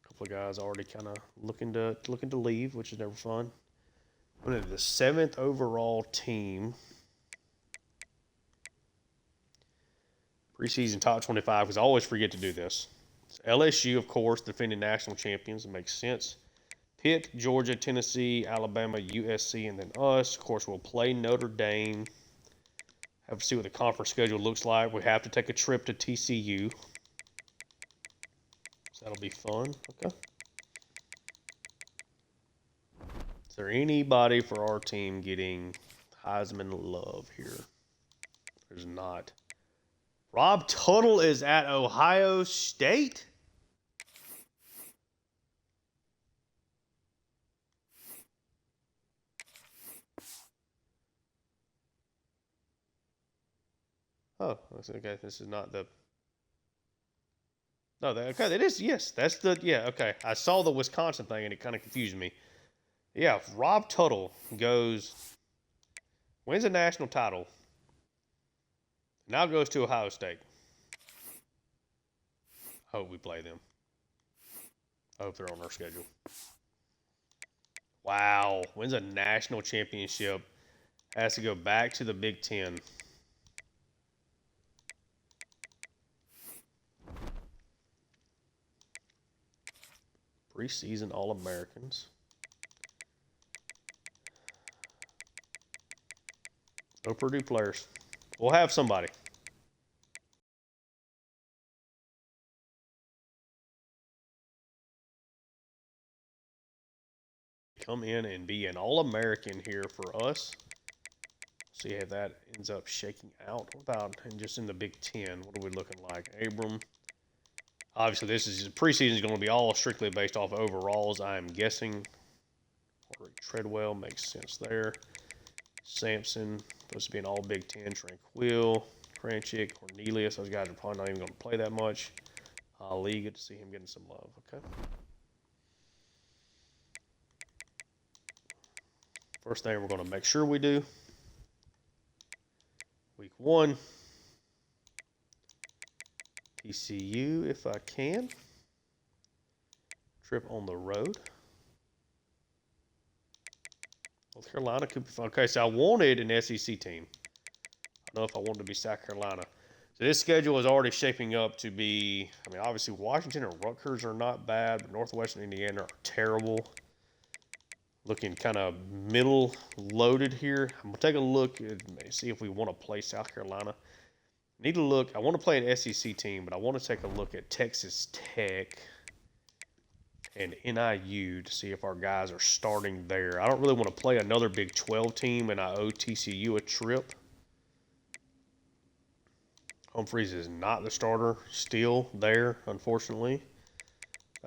A couple of guys already kind of looking to leave, which is never fun. We're into the 7th overall team. Preseason top 25, because I always forget to do this. It's LSU, of course, defending national champions. It makes sense. Pitt, Georgia, Tennessee, Alabama, USC, and then us. Of course, we'll play Notre Dame. Have to see what the conference schedule looks like. We have to take a trip to TCU. So that'll be fun. Okay. Is there anybody for our team getting Heisman love here? There's not. Rob Tuttle is at Ohio State. Oh, okay. This is not the. No, okay. It is. Yes, that's the. Yeah, okay. I saw the Wisconsin thing and it kind of confused me. Yeah, if Rob Tuttle wins a national title, now goes to Ohio State. I hope we play them. I hope they're on our schedule. Wow. Wins a national championship. Has to go back to the Big Ten. Preseason All-Americans. No Purdue players. We'll have somebody. Come in and be an All-American here for us. See if that ends up shaking out. What about just in the Big Ten? What are we looking like? Abram. Obviously, this is preseason is going to be all strictly based off overalls, I'm guessing. Treadwell makes sense there. Sampson, supposed to be an all Big Ten. Tranquil, Kranchik, Cornelius. Those guys are probably not even going to play that much. Ali, good to see him getting some love. Okay. First thing we're going to make sure we do. Week 1. TCU if I can. Trip on the road. North Carolina could be fun. Okay, so I wanted an SEC team. I don't know if I wanted to be South Carolina. So this schedule is already shaping up to be, I mean, obviously Washington and Rutgers are not bad, but Northwestern Indiana are terrible. Looking kind of middle loaded here. I'm going to take a look and see if we want to play South Carolina. Need to look. I want to play an SEC team, but I want to take a look at Texas Tech and NIU to see if our guys are starting there. I don't really want to play another Big 12 team, and I owe TCU a trip. Humphreys is not the starter still there, unfortunately.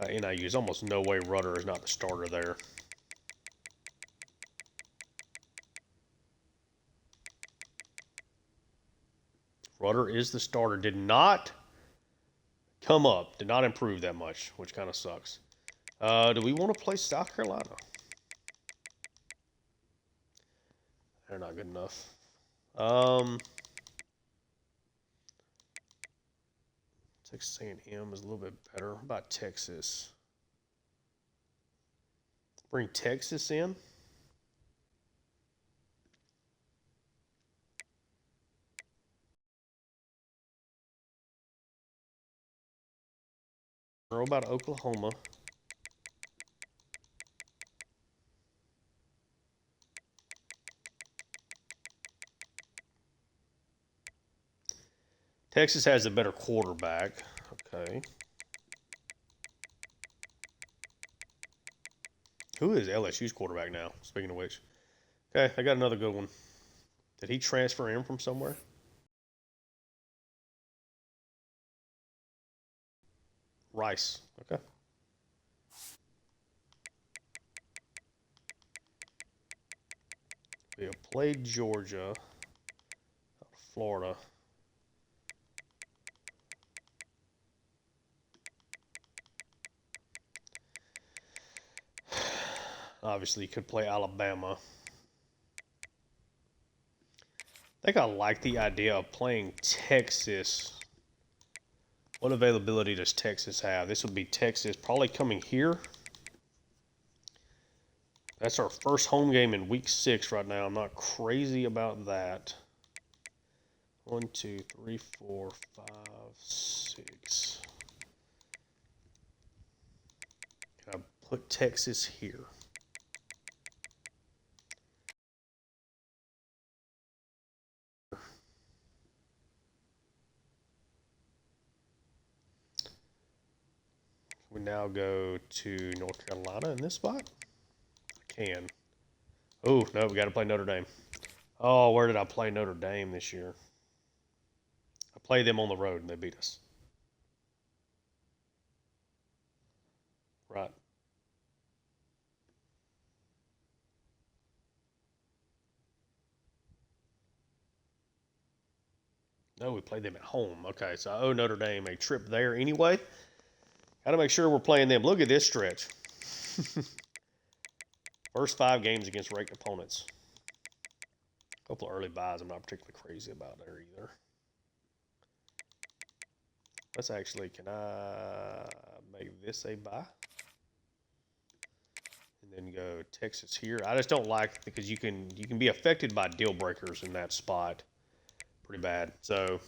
NIU is almost no way Rudder is not the starter there. Rudder is the starter. Did not come up. Did not improve that much, which kind of sucks. Do we want to play South Carolina? They're not good enough. Texas A&M is a little bit better. What about Texas? Bring Texas in. What about Oklahoma? Texas has a better quarterback. Okay. Who is LSU's quarterback now? Speaking of which. Okay, I got another good one. Did he transfer in from somewhere? Rice. Okay. We have played Georgia, Florida. Obviously, could play Alabama. I think I like the idea of playing Texas. What availability does Texas have? This would be Texas probably coming here. That's our first home game in week 6 right now. I'm not crazy about that. 1, 2, 3, 4, 5, 6. Can I put Texas here? We now go to North Carolina in this spot. I can. Oh, no, we got to play Notre Dame. Oh, where did I play Notre Dame this year? I played them on the road and they beat us. Right. No, we played them at home. Okay, so I owe Notre Dame a trip there anyway. Got to make sure we're playing them. Look at this stretch. First 5 games against ranked opponents. A couple of early buys I'm not particularly crazy about there either. Let's actually, can I make this a buy? And then go Texas here. I just don't like because you can be affected by deal breakers in that spot pretty bad. So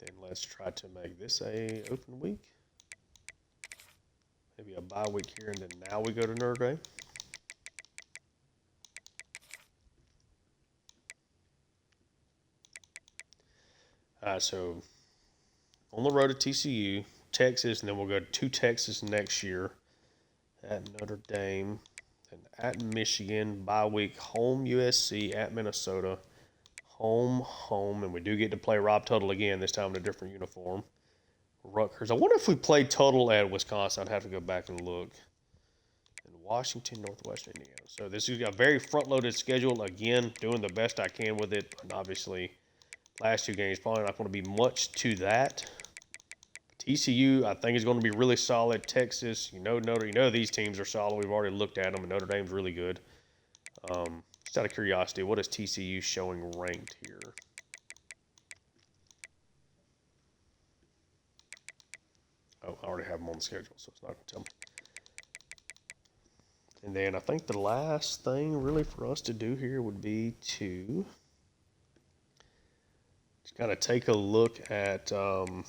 then let's try to make this a open week. Maybe a bye week here, and then now we go to Notre Dame. So on the road to TCU, Texas, and then we'll go to Texas next year at Notre Dame, and at Michigan, bye week, home USC, at Minnesota, home, and we do get to play Rob Tuttle again, this time in a different uniform. Rutgers. I wonder if we played Tuttle at Wisconsin. I'd have to go back and look. And Washington, Northwestern Indiana. So this is a very front-loaded schedule. Again, doing the best I can with it. And obviously, last 2 games probably not going to be much to that. TCU, I think, is going to be really solid. Texas, you know these teams are solid. We've already looked at them, and Notre Dame's really good. Just out of curiosity, what is TCU showing ranked here? Oh, I already have them on the schedule, so it's not going to tell me. And then I think the last thing really for us to do here would be to just kind of take a look at some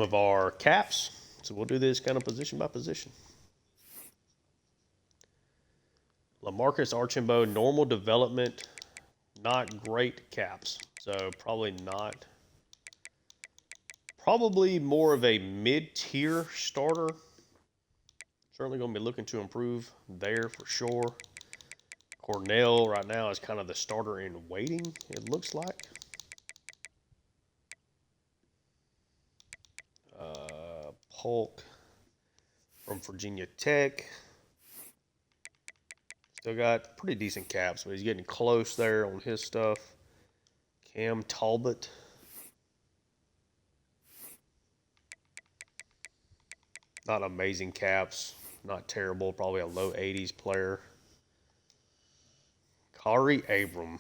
of our caps. So we'll do this kind of position by position. LaMarcus Archambault, normal development, not great caps. So probably more of a mid-tier starter. Certainly going to be looking to improve there for sure. Cornell right now is kind of the starter in waiting, it looks like. Polk from Virginia Tech. Still got pretty decent caps, but he's getting close there on his stuff. Cam Talbot. Not amazing caps. Not terrible. Probably a low 80s player. Kari Abram.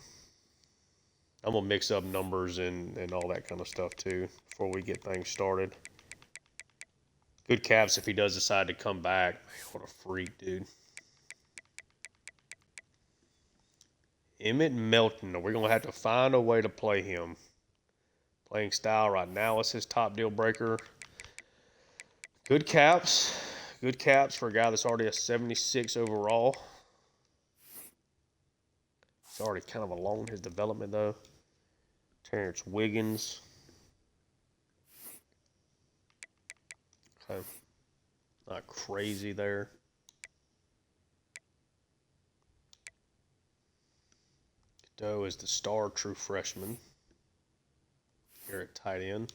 I'm going to mix up numbers and all that kind of stuff too before we get things started. Good caps if he does decide to come back. Man, what a freak, dude. Emmett Melton. We're going to have to find a way to play him. Playing style right now is his top deal breaker. Good caps. Good caps for a guy that's already a 76 overall. He's already kind of along his development, though. Terrence Wiggins. Okay. Not crazy there. Doe is the star true freshman here at tight end.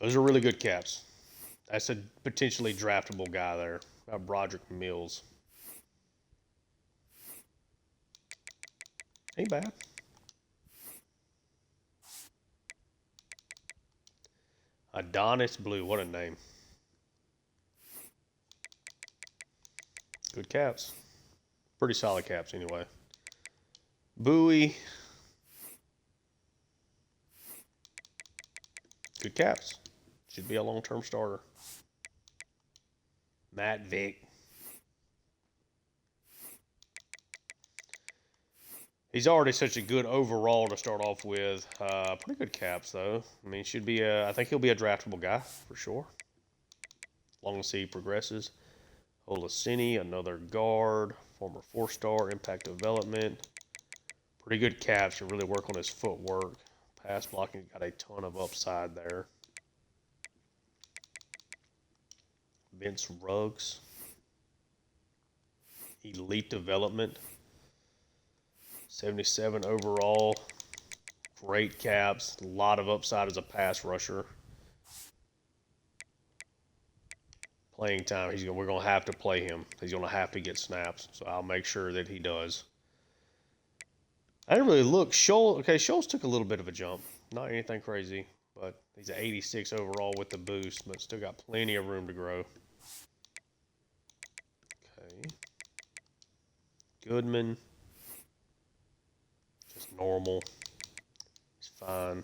Those are really good caps. That's a potentially draftable guy there. Got Broderick Mills. Ain't bad. Adonis Blue. What a name. Good caps. Pretty solid caps anyway. Bowie. Good caps. Should be a long-term starter. Matt Vick. He's already such a good overall to start off with. Pretty good caps, though. I mean, should be I think he'll be a draftable guy for sure. Long as he progresses. Olaseni, another guard, former 4-star, impact development. Pretty good caps to really work on his footwork. Pass blocking, got a ton of upside there. Vince Ruggs. Elite development. 77 overall. Great caps. A lot of upside as a pass rusher. Playing time. We're going to have to play him. He's going to have to get snaps. So I'll make sure that he does. I didn't really look. Scholes took a little bit of a jump. Not anything crazy. But he's an 86 overall with the boost. But still got plenty of room to grow. Okay. Goodman. Just normal. It's fine.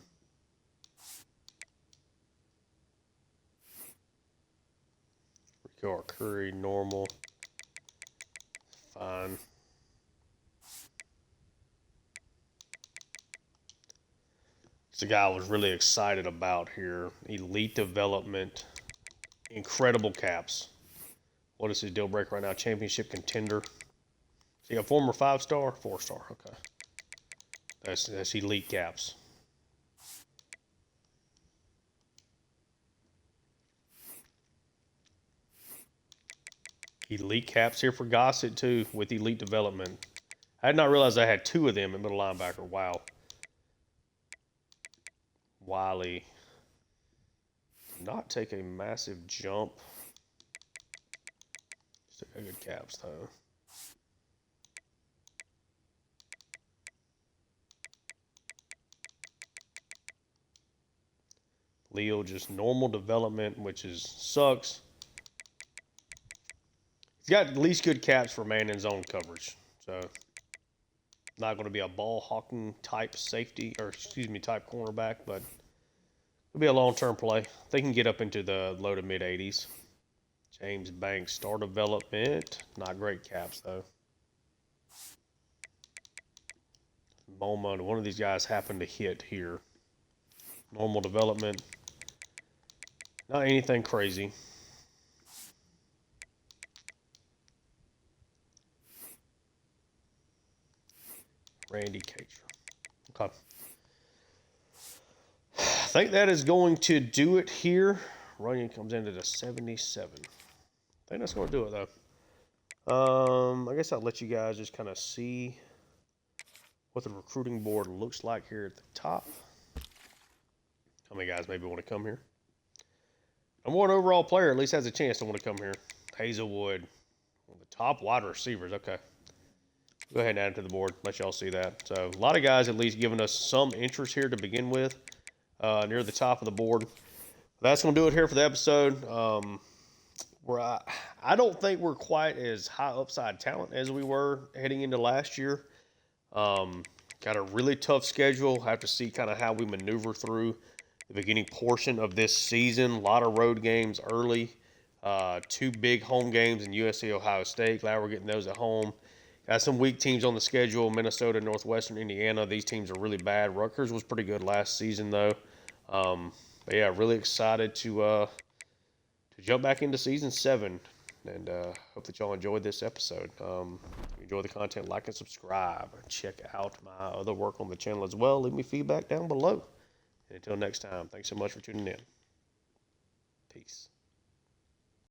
Rico Curry, normal. Fine. It's a guy I was really excited about here. Elite development. Incredible caps. What is his deal breaker right now? Championship contender. Is he a former 5-star? 4-star. Okay. That's elite caps. Elite caps here for Gossett, too, with elite development. I had not realized I had 2 of them at middle linebacker. Wow. Wiley. Did not take a massive jump. Still got good caps, though. Leo, just normal development, which sucks. He's got at least good caps for man in zone coverage. So, not going to be a ball hawking type safety, or type cornerback, but it'll be a long-term play. They can get up into the low to mid 80s. James Banks, star development. Not great caps, though. Moment, one of these guys happened to hit here. Normal development. Not anything crazy. Randy Cager. Okay. I think that is going to do it here. Runyon comes into the 77. I think that's going to do it, though. I guess I'll let you guys just kind of see what the recruiting board looks like here at the top. How many guys maybe want to come here? Number 1 overall player at least has a chance to want to come here. Hazelwood. One of the top wide receivers. Okay. Go ahead and add him to the board. Let y'all see that. So a lot of guys at least giving us some interest here to begin with. Near the top of the board. That's going to do it here for the episode. I don't think we're quite as high upside talent as we were heading into last year. Got a really tough schedule. Have to see kind of how we maneuver through the beginning portion of this season. A lot of road games early. 2 big home games in USC, Ohio State. Glad we're getting those at home. Got some weak teams on the schedule. Minnesota, Northwestern, Indiana. These teams are really bad. Rutgers was pretty good last season, though. But yeah, really excited to jump back into season 7. And hope that y'all enjoyed this episode. enjoy the content, like and subscribe. Check out my other work on the channel as well. Leave me feedback down below. And until next time, thanks so much for tuning in. Peace.